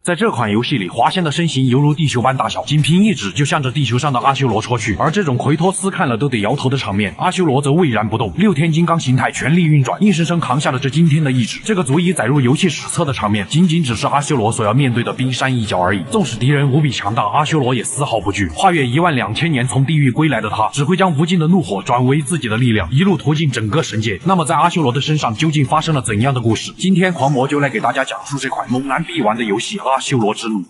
在这款游戏里，华仙的身形犹如地球般大小，仅凭一指就向着地球上的阿修罗戳去。而这种奎托斯看了都得摇头的场面，阿修罗则巍然不动，6天金刚形态全力运转，硬生生扛下了这惊天的一指。这个足以载入游戏史册的场面，仅仅只是阿修罗所要面对的冰山一角而已。纵使敌人无比强大，阿修罗也丝毫不惧。跨越12000年从地狱归来的他，只会将无尽的怒火转为自己的力量，一路途径整个神界。那么在阿修罗的身上究竟发生了怎样的故事？今天狂魔就来给大家讲述这款猛男必玩的游戏《阿修罗之路》。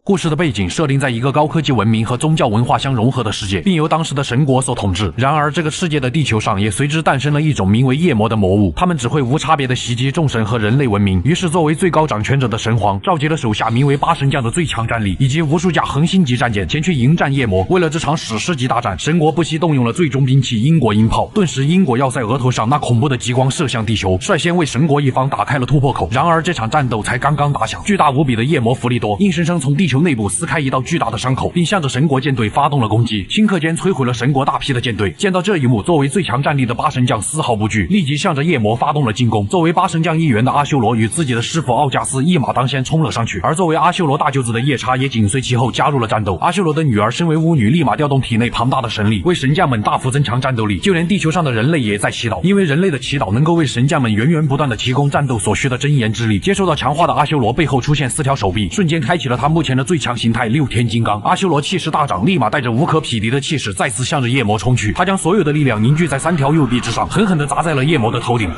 故事的背景设定在一个高科技文明和宗教文化相融合的世界，并由当时的神国所统治。然而，这个世界的地球上也随之诞生了一种名为夜魔的魔物，他们只会无差别的袭击众神和人类文明。于是，作为最高掌权者的神皇召集了手下名为八神将的最强战力，以及无数架恒星级战舰前去迎战夜魔。为了这场史诗级大战，神国不惜动用了最终兵器因果音炮。顿时，因果要塞额头上那恐怖的极光射向地球，率先为神国一方打开了突破口。然而，这场战斗才刚刚打响，巨大无比的夜魔弗利多硬生生从地球内部撕开一道巨大的伤口，并向着神国舰队发动了攻击，顷刻间摧毁了神国大批的舰队。见到这一幕，作为最强战力的八神将丝毫不惧，立即向着夜魔发动了进攻。作为八神将一员的阿修罗与自己的师傅奥加斯一马当先冲了上去，而作为阿修罗大舅子的夜叉也紧随其后加入了战斗。阿修罗的女儿身为巫女，立马调动体内庞大的神力，为神将们大幅增强战斗力。就连地球上的人类也在祈祷，因为人类的祈祷能够为神将们源源不断的提供战斗所需的真言之力。接受到强化的阿修罗背后出现4条手臂，瞬间开启了他目前的最强形态6天金刚。阿修罗气势大涨，立马带着无可匹敌的气势再次向着夜魔冲去。他将所有的力量凝聚在3条右臂之上，狠狠地砸在了夜魔的头顶。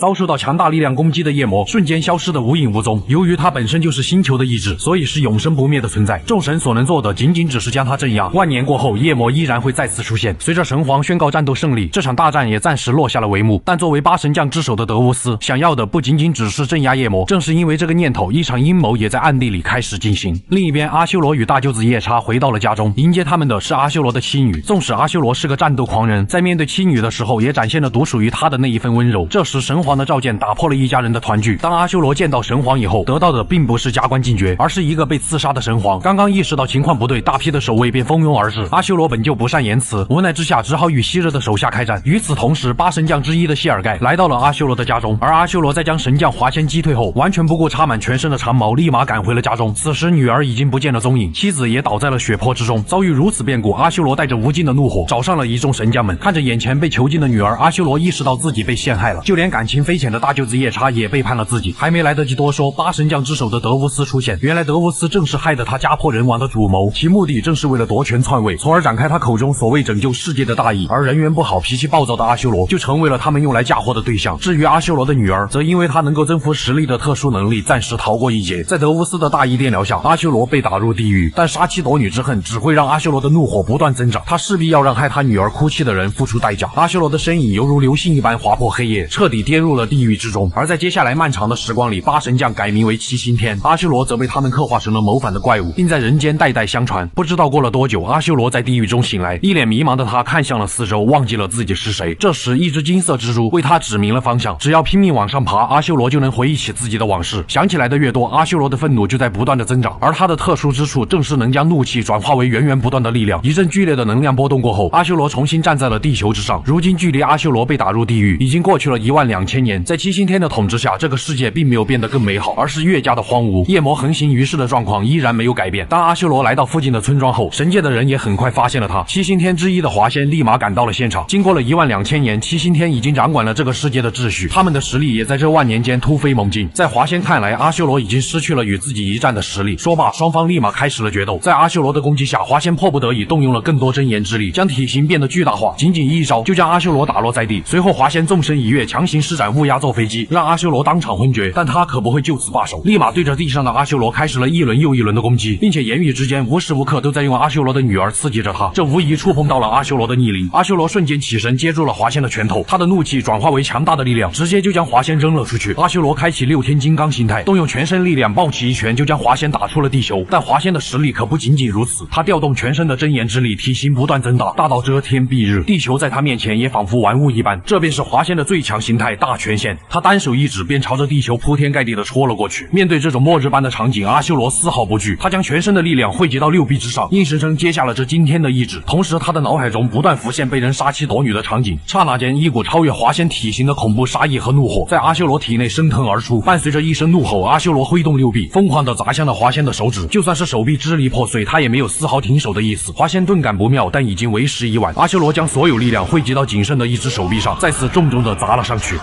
遭受到强大力量攻击的夜魔瞬间消失得无影无踪。由于他本身就是星球的意志，所以是永生不灭的存在。众神所能做的仅仅只是将他镇压。万年过后，夜魔依然会再次出现。随着神皇宣告战斗胜利，这场大战也暂时落下了帷幕。但作为八神将之首的德乌斯，想要的不仅仅只是镇压夜魔。正是因为这个念头，一场阴谋也在暗地里开始进行。另一边，阿修罗与大舅子夜叉回到了家中，迎接他们的是阿修罗的妻女。纵使阿修罗是个战斗狂人，在面对妻女的时候，也展现了独属于他的那一份温柔。这时，神皇的召见打破了一家人的团聚。当阿修罗见到神皇以后，得到的并不是加官进爵，而是一个被刺杀的神皇。刚刚意识到情况不对，大批的守卫便蜂拥而至。阿修罗本就不善言辞，无奈之下只好与昔日的手下开战。与此同时，八神将之一的谢尔盖来到了阿修罗的家中，而阿修罗在将神将华仙击退后，完全不顾插满全身的长矛，立马赶回了家中。此时女儿已经不见了踪影，妻子也倒在了血泊之中。遭遇如此变故，阿修罗带着无尽的怒火找上了一众神将们。看着眼前被囚禁的女儿，阿修罗意识到自己被陷害了，就连感情匪浅的大舅子夜叉也背叛了自己。还没来得及多说，八神将之首的德乌斯出现。原来德乌斯正是害得他家破人亡的主谋，其目的正是为了夺权篡位，从而展开他口中所谓拯救世界的大义。而人缘不好、脾气暴躁的阿修罗就成为了他们用来嫁祸的对象。至于阿修罗的女儿，则因为她能够征服实力的特殊能力，暂时逃过一劫。在德乌斯的大义电疗下，阿修罗被打入地狱。但杀妻夺女之恨只会让阿修罗的怒火不断增长，他势必要让害他女儿哭泣的人付出代价。阿修罗的身影犹如流星一般划破黑夜，彻底跌入了地狱之中。而在接下来漫长的时光里，八神将改名为七星天，阿修罗则被他们刻画成了谋反的怪物，并在人间代代相传。不知道过了多久，阿修罗在地狱中醒来，一脸迷茫的他看向了四周，忘记了自己是谁。这时，一只金色蜘蛛为他指明了方向，只要拼命往上爬，阿修罗就能回忆起自己的往事。想起来的越多，阿修罗的愤怒就在不断的增长，而他的特殊之处正是能将怒气转化为源源不断的力量。一阵剧烈的能量波动过后，阿修罗重新站在了地球之上。如今距离阿修罗被打入地狱已经过去了12000年，在七星天的统治下，这个世界并没有变得更美好，而是越加的荒芜。夜魔横行于世的状况依然没有改变。当阿修罗来到附近的村庄后，神界的人也很快发现了他。七星天之一的华仙立马赶到了现场。经过了12000年，七星天已经掌管了这个世界的秩序，他们的实力也在这万年间突飞猛进。在华仙看来，阿修罗已经失去了与自己一战的实力。说罢，双方立马开始了决斗。在阿修罗的攻击下，华仙迫不得已动用了更多真言之力，将体型变得巨大化，仅仅一招就将阿修罗打落在地。随后华仙纵身一跃，强行施展乌鸦座飞机，让阿修罗当场昏厥。但他可不会就此罢手，立马对着地上的阿修罗开始了一轮又一轮的攻击，并且言语之间无时无刻都在用阿修罗的女儿刺激着他。这无疑触碰到了阿修罗的逆鳞。阿修罗瞬间起身接住了华仙的拳头，他的怒气转化为强大的力量，直接就将华仙扔了出去。阿修罗开启6天金刚形态，动用全身力量暴起一拳就将华仙打出了地球。但华仙的实力可不仅仅如此，他调动全身的真言之力，体型不断增大，大到遮天蔽日，地球在他面前也仿佛玩物一般。这便是华仙的最强形态大权限，他单手一指便朝着地球铺天盖地的戳了过去。面对这种末日般的场景，阿修罗丝毫不惧，他将全身的力量汇集到6臂之上，硬生生接下了这惊天的一指。同时他的脑海中不断浮现被人杀妻夺女的场景，刹那间一股超越华仙体型的恐怖杀意和怒火在阿修罗体内升腾而出，伴随着一声怒吼，阿修罗挥动6臂，疯狂地砸向了华仙的手指。就算是手臂支离破碎，他也没有丝毫停手的意思。华仙顿感不妙，但已经为时已晚。阿修罗将所有力量汇集到仅剩的一只手臂上，再次重重地砸了上去。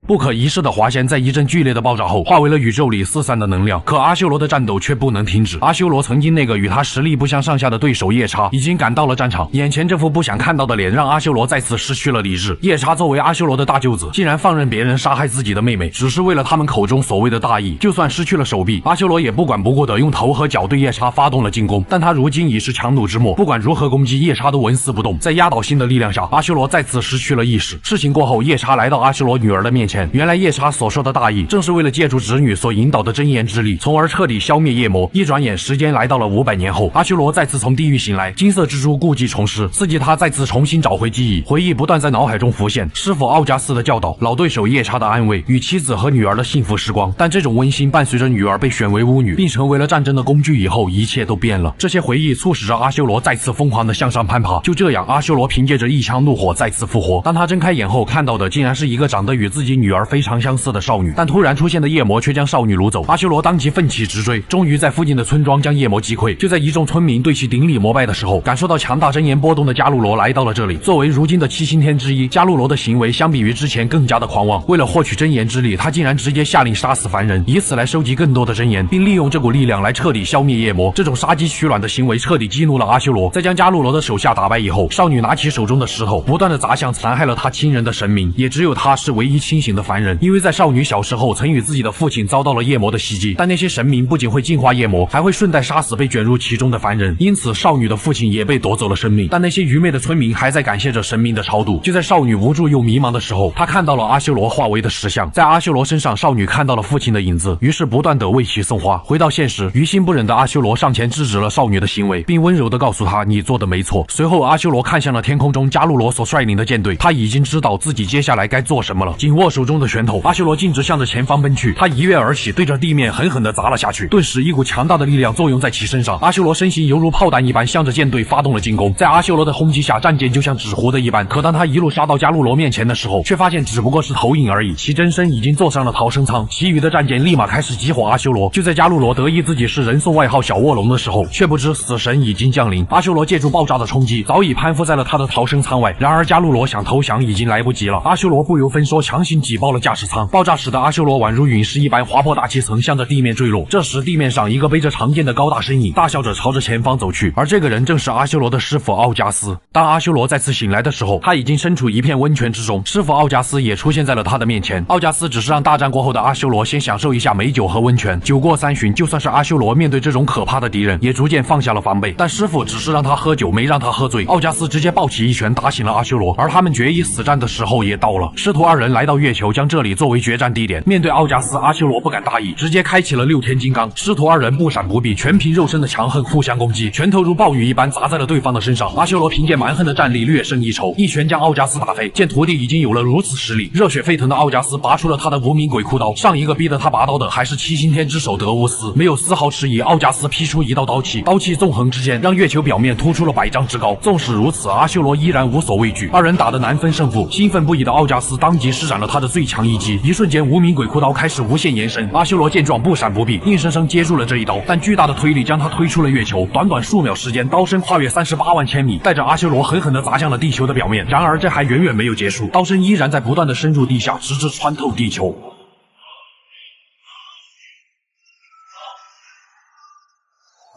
不可一世的华仙在一阵剧烈的爆炸后，化为了宇宙里四散的能量。可阿修罗的战斗却不能停止。阿修罗曾经那个与他实力不相上下的对手夜叉已经赶到了战场，眼前这副不想看到的脸让阿修罗再次失去了理智。夜叉作为阿修罗的大舅子，竟然放任别人杀害自己的妹妹，只是为了他们口中所谓的大义。就算失去了手臂，阿修罗也不管不顾的用头和脚对夜叉发动了进攻。但他如今已是强弩之末，不管如何攻击，夜叉都纹丝不动。在压倒性的力量下，阿修罗再次失去了意识。事情过后，夜叉来到阿修罗女儿的面前。原来夜叉所说的大义，正是为了借助侄女所引导的真言之力，从而彻底消灭夜魔。一转眼，时间来到了500年后，阿修罗再次从地狱醒来，金色蜘蛛故技重施，刺激他再次重新找回记忆，回忆不断在脑海中浮现。师傅奥加斯的教导，老对手夜叉的安慰，与妻子和女儿的幸福时光。但这种温馨伴随着女儿被选为巫女，并成为了战争的工具以后，一切都变了。这些回忆促使着阿修罗再次疯狂地向上攀爬。就这样，阿修罗凭借着一腔怒火再次复活。当他睁开眼后，看到的竟然是一个长得与自己女儿非常相似的少女，但突然出现的夜魔却将少女掳走。阿修罗当即奋起直追，终于在附近的村庄将夜魔击溃。就在一众村民对其顶礼膜拜的时候，感受到强大真言波动的加路罗来到了这里。作为如今的7星天之一，加路罗的行为相比于之前更加的狂妄。为了获取真言之力，他竟然直接下令杀死凡人，以此来收集更多的真言，并利用这股力量来彻底消灭夜魔。这种杀鸡取卵的行为彻底激怒了阿修罗。在将加路罗的手下打败以后，少女拿起手中的石头，不断的砸向残害了她亲人的神明。也只有她是唯一清醒的凡人，因为在少女小时候曾与自己的父亲遭到了夜魔的袭击，但那些神明不仅会净化夜魔，还会顺带杀死被卷入其中的凡人，因此少女的父亲也被夺走了生命。但那些愚昧的村民还在感谢着神明的超度。就在少女无助又迷茫的时候，她看到了阿修罗化为的石像，在阿修罗身上，少女看到了父亲的影子，于是不断地为其送花。回到现实，于心不忍的阿修罗上前制止了少女的行为，并温柔地告诉她：“你做的没错。”随后，阿修罗看向了天空中加路罗所率领的舰队，他已经知道自己接下来该做什么了。紧握手中的拳头，阿修罗径直向着前方奔去。他一跃而起，对着地面狠狠地砸了下去。顿时，一股强大的力量作用在其身上，阿修罗身形犹如炮弹一般，向着舰队发动了进攻。在阿修罗的轰击下，战舰就像纸糊的一般。可当他一路杀到加路罗面前的时候，却发现只不过是投影而已，其真身已经坐上了逃生舱。其余的战舰立马开始击毁阿修罗。就在加路罗得意自己是人送外号小卧龙的时候，却不知死神已经降临。阿修罗借助爆炸的冲击，早已攀附在了他的逃生舱外。然而加路罗想投降已经来不及了，阿修罗不由分说强行挤爆了驾驶舱，爆炸使得阿修罗宛如陨石一般划破大气层，向着地面坠落。这时地面上一个背着长剑的高大身影大笑着朝着前方走去，而这个人正是阿修罗的师傅奥加斯。当阿修罗再次醒来的时候，他已经身处一片温泉之中，师傅奥加斯也出现在了他的面前。奥加斯只是让大战过后的阿修罗先享受一下美酒和温泉。酒过3巡，就算是阿修罗面对这种可怕的敌人，也逐渐放下了防备。但师傅只是让他喝酒，没让他喝醉。奥加斯直接暴起一拳打醒了阿修罗，而他们决一死战的时候也到了。师徒二人来到月球，将这里作为决战地点。面对奥加斯，阿修罗不敢大意，直接开启了6天金刚。师徒二人不闪不避，全凭肉身的强横互相攻击，拳头如暴雨一般砸在了对方的身上。阿修罗凭借蛮横的战力略胜一筹，一拳将奥加斯打飞。见徒弟已经有了如此实力，热血沸腾的奥加斯拔出了他的无名鬼哭刀。上一个逼得他拔刀的还是7星天之首德乌斯，没有丝毫迟疑，奥加斯劈出一道刀气，刀气纵横之间，让月球表面突出了100丈之高。纵使如此，阿修罗依然无所畏惧。二人打得难分胜负，兴奋不已的奥加斯当即施展了他的最强一击，一瞬间无名鬼哭刀开始无限延伸。阿修罗见状不闪不避，硬生生接住了这一刀，但巨大的推力将他推出了月球。短短数秒时间，刀身跨越38万千米，带着阿修罗狠狠地砸向了地球的表面。然而这还远远没有结束，刀身依然在不断地深入地下，直至穿透地球。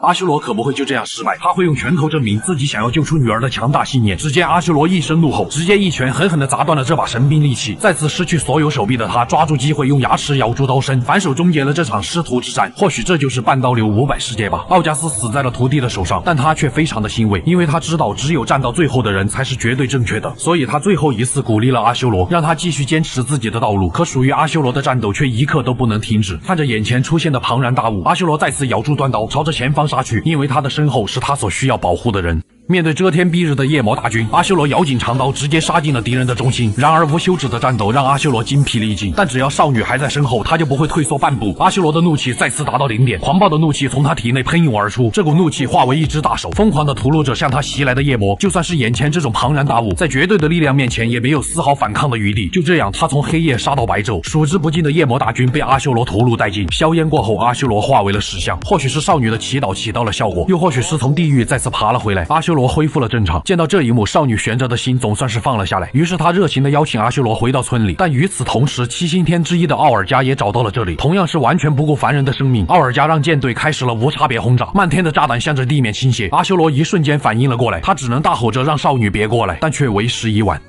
阿修罗可不会就这样失败，他会用拳头证明自己想要救出女儿的强大信念。只见阿修罗一声怒吼，直接一拳狠狠地砸断了这把神兵利器。再次失去所有手臂的他，抓住机会用牙齿咬住刀身，反手终结了这场师徒之战。或许这就是半刀流500世界吧。奥加斯死在了徒弟的手上，但他却非常的欣慰，因为他知道只有战到最后的人才是绝对正确的。所以他最后一次鼓励了阿修罗，让他继续坚持自己的道路。可属于阿修罗的战斗却一刻都不能停止。看着眼前出现的庞然大物，阿修罗再次咬住断刀，朝着前方方杀去，因为他的身后是他所需要保护的人。面对遮天蔽日的夜魔大军，阿修罗咬紧长刀，直接杀进了敌人的中心。然而无休止的战斗让阿修罗筋疲力尽，但只要少女还在身后，他就不会退缩半步。阿修罗的怒气再次达到顶点，狂暴的怒气从他体内喷涌而出，这股怒气化为一只大手，疯狂的屠戮着向他袭来的夜魔。就算是眼前这种庞然大物，在绝对的力量面前也没有丝毫反抗的余地。就这样，他从黑夜杀到白昼，数之不尽的夜魔大军被阿修罗屠戮殆尽。硝烟过后，阿修罗化为了石像。或许是少女的祈祷起到了效果，又或许是从地狱再次爬了回来，阿修罗恢复了正常。见到这一幕，少女悬着的心总算是放了下来。于是她热情地邀请阿修罗回到村里，但与此同时，七星天之一的奥尔加也找到了这里，同样是完全不顾凡人的生命。奥尔加让舰队开始了无差别轰炸，漫天的炸弹向着地面倾泻。阿修罗一瞬间反应了过来，他只能大吼着让少女别过来，但却为时已晚。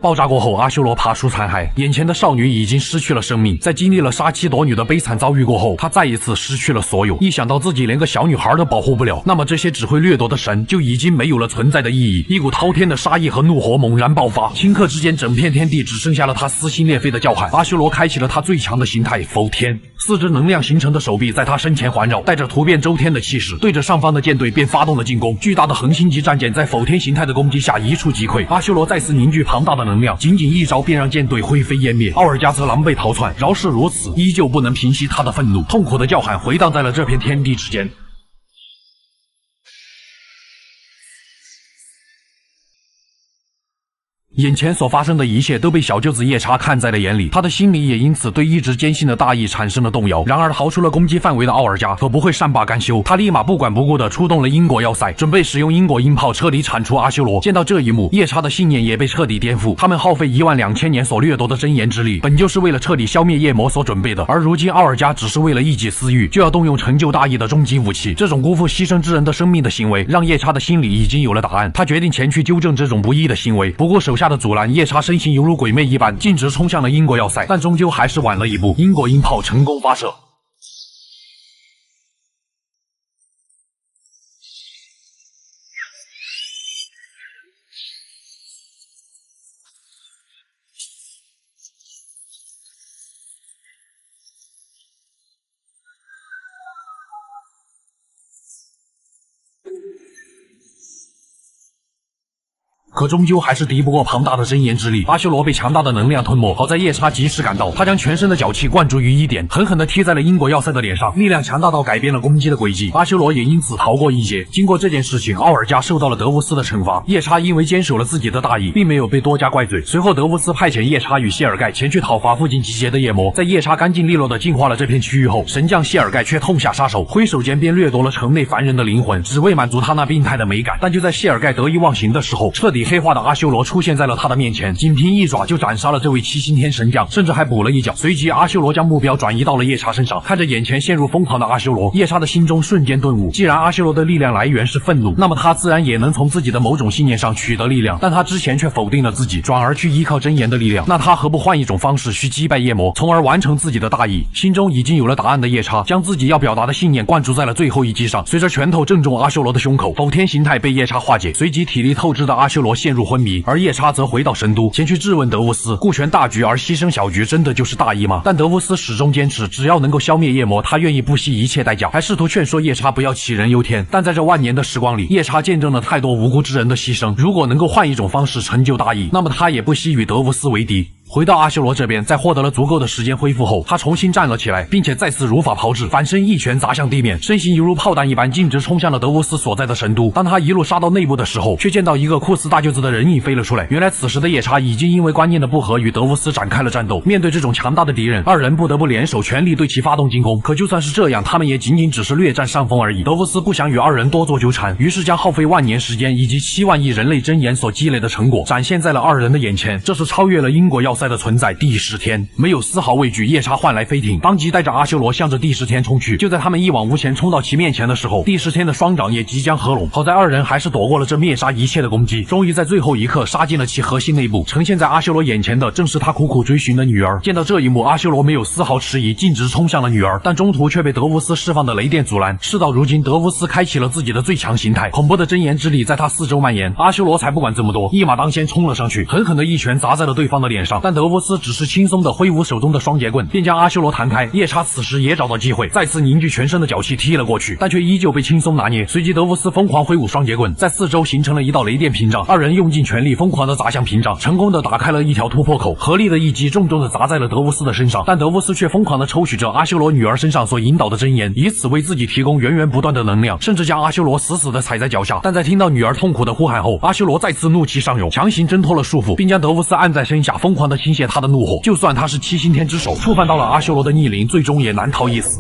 爆炸过后，阿修罗爬出残骸，眼前的少女已经失去了生命。在经历了杀妻夺女的悲惨遭遇过后，他再一次失去了所有。一想到自己连个小女孩都保护不了，那么这些只会掠夺的神就已经没有了存在的意义。一股滔天的杀意和怒火猛然爆发，顷刻之间，整片天地只剩下了他撕心裂肺的叫喊。阿修罗开启了他最强的形态否天，四只能量形成的手臂在他身前环绕，带着突变周天的气势，对着上方的舰队便发动了进攻。巨大的恒星级战舰在否天形态的攻击下一触即溃，阿修罗再次凝聚庞大的能量，仅仅一招便让舰队灰飞烟灭。奥尔加则狼狈逃窜，饶是如此，依旧不能平息他的愤怒，痛苦的叫喊回荡在了这片天地之间。眼前所发生的一切都被小舅子夜叉看在了眼里，他的心里也因此对一直坚信的大义产生了动摇。然而逃出了攻击范围的奥尔加可不会善罢甘休，他立马不管不顾地出动了因果要塞，准备使用因果音炮彻底铲除阿修罗。见到这一幕，夜叉的信念也被彻底颠覆。他们耗费12000年所掠夺的真言之力，本就是为了彻底消灭夜魔所准备的，而如今奥尔加只是为了一己私欲，就要动用成就大义的终极武器。这种辜负牺牲之人的生命的行为，让夜叉的心里已经有了答案。他决定前去纠正这种不义的行为。不过手下的阻拦，夜叉身形犹如鬼魅一般，径直冲向了因果要塞，但终究还是晚了一步。因果音炮成功发射。可终究还是敌不过庞大的真言之力，阿修罗被强大的能量吞没。好在夜叉及时赶到，他将全身的脚气灌注于一点，狠狠地踢在了因果要塞的脸上，力量强大到改变了攻击的轨迹。阿修罗也因此逃过一劫。经过这件事情，奥尔加受到了德乌斯的惩罚。夜叉因为坚守了自己的大义，并没有被多加怪罪。随后德乌斯派遣夜叉与谢尔盖前去讨伐附近集结的夜魔。在夜叉干净利落地净化了这片区域后，神将谢尔盖却痛下杀手，挥手间便掠夺了城内凡人的灵魂，只为满足他那病态的美感。但就在谢尔盖得意忘形的时候，彻底黑化的阿修罗出现在了他的面前，仅凭一爪就斩杀了这位七星天神将，甚至还补了一脚。随即阿修罗将目标转移到了夜叉身上，看着眼前陷入疯狂的阿修罗，夜叉的心中瞬间顿悟。既然阿修罗的力量来源是愤怒，那么他自然也能从自己的某种信念上取得力量，但他之前却否定了自己，转而去依靠真言的力量。那他何不换一种方式去击败夜魔，从而完成自己的大义？心中已经有了答案的夜叉，将自己要表达的信念灌注在了最后一击上，随着拳头正中阿修罗的胸口，否天形态被夜叉化解，随即体力透支的阿修罗陷入昏迷，而夜叉则回到神都，前去质问德乌斯，顾全大局而牺牲小局，真的就是大义吗？但德乌斯始终坚持，只要能够消灭夜魔，他愿意不惜一切代价，还试图劝说夜叉不要杞人忧天。但在这万年的时光里，夜叉见证了太多无辜之人的牺牲，如果能够换一种方式成就大义，那么他也不惜与德乌斯为敌。回到阿修罗这边，在获得了足够的时间恢复后，他重新站了起来，并且再次如法炮制，反身一拳砸向地面，身形犹如炮弹一般，径直冲向了德乌斯所在的神都。当他一路杀到内部的时候，却见到一个酷似大舅子的人影飞了出来。原来此时的夜叉已经因为观念的不合与德乌斯展开了战斗。面对这种强大的敌人，二人不得不联手全力对其发动进攻。可就算是这样，他们也仅仅只是略占上风而已。德乌斯不想与二人多做纠缠，于是将耗费万年时间以及7万亿人类真言所积累的成果展现在了二人的眼前。这是超越了因果要塞的存在。第10天没有丝毫畏惧，夜叉换来飞艇，当即带着阿修罗向着第10天冲去。就在他们一往无前冲到其面前的时候，第10天的双掌也即将合拢。好在二人还是躲过了这灭杀一切的攻击，终于在最后一刻杀进了其核心内部。呈现在阿修罗眼前的正是他苦苦追寻的女儿。见到这一幕，阿修罗没有丝毫迟疑，径直冲向了女儿，但中途却被德乌斯释放的雷电阻拦。事到如今，德乌斯开启了自己的最强形态，恐怖的真言之力在他四周蔓延。阿修罗才不管这么多，一马当先冲了上去，狠狠的一拳砸在了对方的脸上。但德乌斯只是轻松的挥舞手中的双节棍，便将阿修罗弹开。夜叉此时也找到机会，再次凝聚全身的脚气踢了过去，但却依旧被轻松拿捏。随即德乌斯疯狂挥舞双节棍，在四周形成了一道雷电屏障，二人用尽全力疯狂的砸向屏障，成功的打开了一条突破口，合力的一击重重的砸在了德乌斯的身上。但德乌斯却疯狂的抽取着阿修罗女儿身上所引导的真言，以此为自己提供源源不断的能量，甚至将阿修罗死死的踩在脚下。但在听到女儿痛苦的呼喊后，阿修罗再次怒气上涌，强行挣脱了束缚，并将德乌斯按在身下，疯狂的倾泻他的怒火。就算他是七星天之手，触犯到了阿修罗的逆鳞，最终也难逃一死。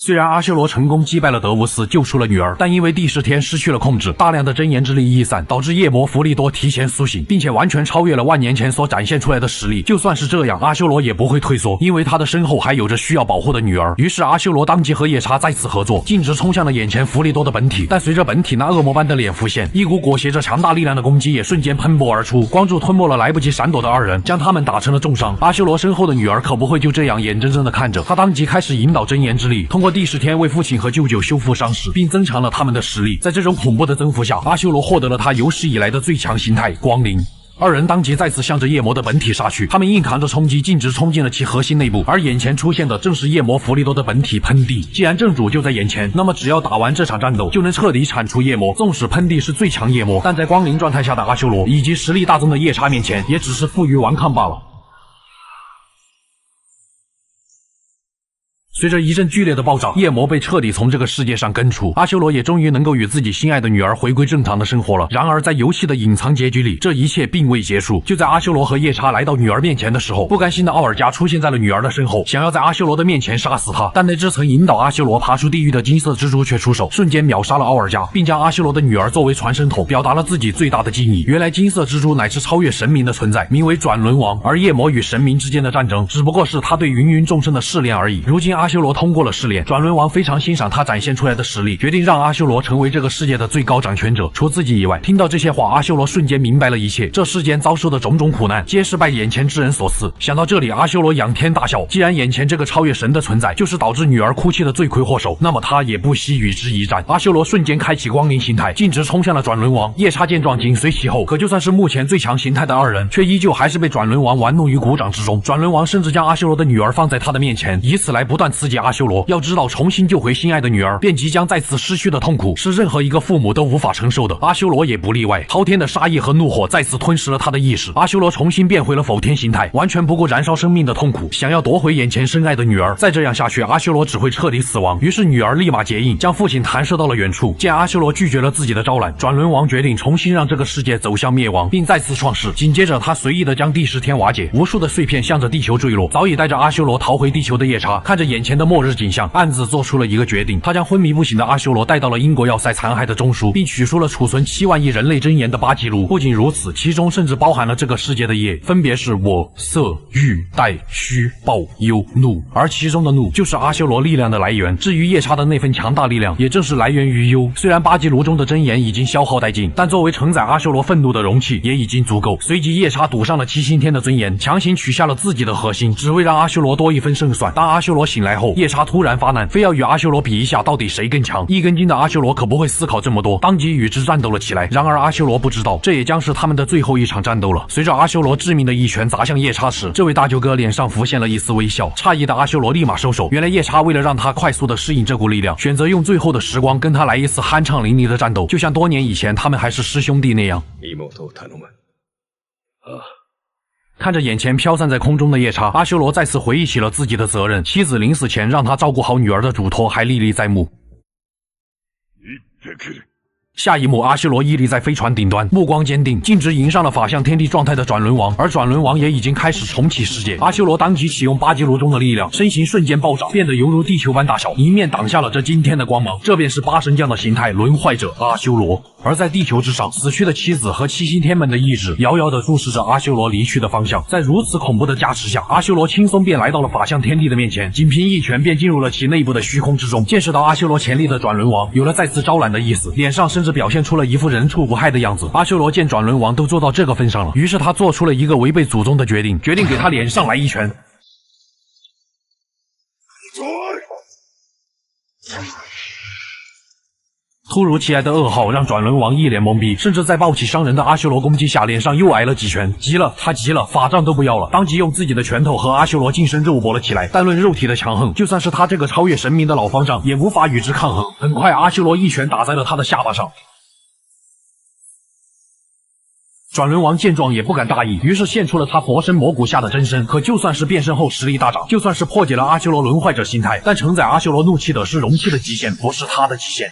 虽然阿修罗成功击败了德乌斯，救出了女儿，但因为第10天失去了控制，大量的真言之力逸散，导致夜魔弗利多提前苏醒，并且完全超越了万年前所展现出来的实力。就算是这样，阿修罗也不会退缩，因为他的身后还有着需要保护的女儿。于是阿修罗当即和夜叉再次合作，径直冲向了眼前弗利多的本体。但随着本体那恶魔般的脸浮现，一股裹挟着强大力量的攻击也瞬间喷薄而出，光柱吞没了来不及闪躲的二人，将他们打成了重伤。阿修罗身后的女儿可不会就这样眼睁睁的看着，他当即开始引导真言之力，通过第10天为父亲和舅舅修复伤势，并增强了他们的实力。在这种恐怖的增幅下，阿修罗获得了他有史以来的最强形态光灵。二人当即再次向着夜魔的本体杀去，他们硬扛着冲击，径直冲进了其核心内部。而眼前出现的正是夜魔弗利多的本体喷地。既然正主就在眼前，那么只要打完这场战斗，就能彻底铲除夜魔。纵使喷地是最强夜魔，但在光灵状态下的阿修罗以及实力大增的夜叉面前，也只是负隅顽抗罢了。随着一阵剧烈的爆炸，夜魔被彻底从这个世界上根除，阿修罗也终于能够与自己心爱的女儿回归正常的生活了。然而在游戏的隐藏结局里，这一切并未结束。就在阿修罗和夜叉来到女儿面前的时候，不甘心的奥尔加出现在了女儿的身后，想要在阿修罗的面前杀死他。但那只曾引导阿修罗爬出地狱的金色蜘蛛却出手，瞬间秒杀了奥尔加，并将阿修罗的女儿作为传声筒，表达了自己最大的敬意。原来金色蜘蛛乃是超越神明的存在，名为转轮王，而夜魔与神明之间的战争只不过是他对芸芸众生的试炼而已。如今阿修罗通过了试炼，转轮王非常欣赏他展现出来的实力，决定让阿修罗成为这个世界的最高掌权者，除自己以外。听到这些话，阿修罗瞬间明白了一切，这世间遭受的种种苦难，皆是拜眼前之人所赐。想到这里，阿修罗仰天大笑，既然眼前这个超越神的存在就是导致女儿哭泣的罪魁祸首，那么他也不惜与之一战。阿修罗瞬间开启光灵形态，径直冲向了转轮王。夜叉见状紧随其后，可就算是目前最强形态的二人，却依旧还是被转轮王玩弄于股掌之中。转轮王甚至将阿修罗的女儿放在他的面前，以此来不断刺激阿修罗。要知道，重新救回心爱的女儿，便即将再次失去的痛苦，是任何一个父母都无法承受的。阿修罗也不例外，滔天的杀意和怒火再次吞噬了他的意识。阿修罗重新变回了否天形态，完全不顾燃烧生命的痛苦，想要夺回眼前深爱的女儿。再这样下去，阿修罗只会彻底死亡。于是女儿立马结印，将父亲弹射到了远处。见阿修罗拒绝了自己的招揽，转轮王决定重新让这个世界走向灭亡，并再次创世。紧接着，他随意的将第10天瓦解，无数的碎片向着地球坠落。早已带着阿修罗逃回地球的夜叉，看着眼前的末日景象，暗自做出了一个决定。他将昏迷不醒的阿修罗带到了英国要塞残骸的中枢，并取出了储存7万亿人类真言的8记录。不仅如此，其中甚至包含了这个世界的业，分别是我、色、欲、待、虚、暴、忧、怒。而其中的怒就是阿修罗力量的来源。至于夜叉的那份强大力量，也正是来源于忧。虽然8记录中的真言已经消耗殆尽，但作为承载阿修罗愤怒的容器也已经足够。随即夜叉赌上了7星天的尊严，强行取下了自己的核心，只为让阿修罗多一分胜算。当阿修罗醒来后，夜叉突然发难，非要与阿修罗比一下到底谁更强。一根筋的阿修罗可不会思考这么多，当即与之战斗了起来。然而阿修罗不知道，这也将是他们的最后一场战斗了。随着阿修罗致命的一拳砸向夜叉时，这位大舅哥脸上浮现了一丝微笑。诧异的阿修罗立马收手，原来夜叉为了让他快速的适应这股力量，选择用最后的时光跟他来一次酣畅淋漓的战斗，就像多年以前他们还是师兄弟那样。看着眼前飘散在空中的夜叉，阿修罗再次回忆起了自己的责任，妻子临死前让他照顾好女儿的嘱托还历历在目。下一幕，阿修罗屹立在飞船顶端，目光坚定，径直迎上了法相天地状态的转轮王，而转轮王也已经开始重启世界。阿修罗当即启用8记录中的力量，身形瞬间暴涨，变得犹如地球般大小，迎面挡下了这惊天的光芒。这便是8神将的形态轮坏者阿修罗。而在地球之上，死去的妻子和7星天们的意志遥遥地注视着阿修罗离去的方向。在如此恐怖的加持下，阿修罗轻松便来到了法相天地的面前，仅凭一拳便进入了其内部的虚空之中。见识到阿修罗潜力的转轮王有了再次招揽的意思，脸上甚至表现出了一副人畜无害的样子。阿修罗见转轮王都做到这个份上了，于是他做出了一个违背祖宗的决定给他脸上来一拳。突如其来的噩耗让转轮王一脸懵逼，甚至在暴起伤人的阿修罗攻击下，脸上又挨了几拳。急了，他急了，法杖都不要了，当即用自己的拳头和阿修罗近身肉搏了起来。但论肉体的强横，就算是他这个超越神明的老方丈，也无法与之抗衡。很快，阿修罗一拳打在了他的下巴上。转轮王见状也不敢大意，于是现出了他佛身魔骨下的真身。可就算是变身后实力大涨，就算是破解了阿修罗轮坏者心态，但承载阿修罗怒气的是容器的极限，不是他的极限。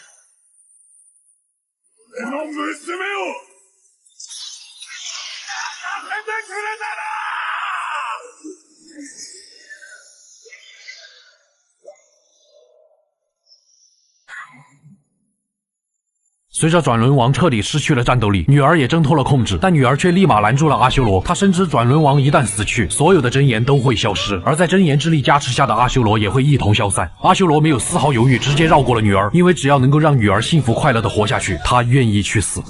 随着转轮王彻底失去了战斗力，女儿也挣脱了控制，但女儿却立马拦住了阿修罗。她深知转轮王一旦死去，所有的真言都会消失，而在真言之力加持下的阿修罗也会一同消散。阿修罗没有丝毫犹豫，直接绕过了女儿，因为只要能够让女儿幸福快乐的活下去，他愿意去死。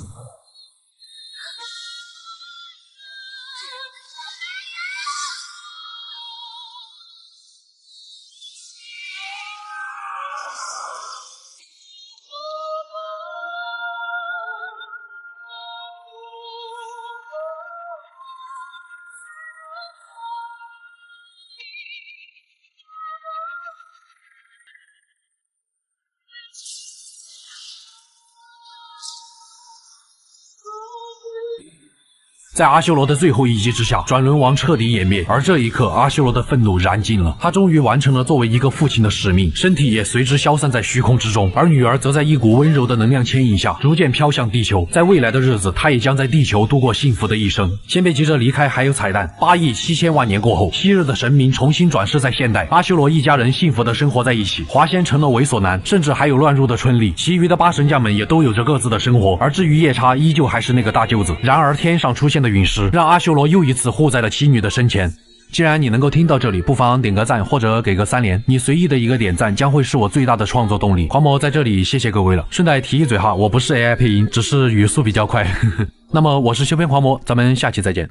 在阿修罗的最后一击之下，转轮王彻底湮灭。而这一刻，阿修罗的愤怒燃尽了，他终于完成了作为一个父亲的使命，身体也随之消散在虚空之中。而女儿则在一股温柔的能量牵引下，逐渐飘向地球。在未来的日子，她也将在地球度过幸福的一生。先别急着离开，还有彩蛋。8亿7千万年过后，昔日的神明重新转世在现代，阿修罗一家人幸福的生活在一起。华仙成了猥琐男，甚至还有乱入的春丽。其余的8神将们也都有着各自的生活。而至于夜叉，依旧还是那个大舅子。然而天上出现的陨石，让阿修罗又一次护在了妻女的身前。既然你能够听到这里，不妨点个赞或者给个3连，你随意的一个点赞将会是我最大的创作动力。狂魔在这里谢谢各位了。顺带提一嘴哈，我不是 AI 配音，只是语速比较快。那么我是修边狂魔，咱们下期再见。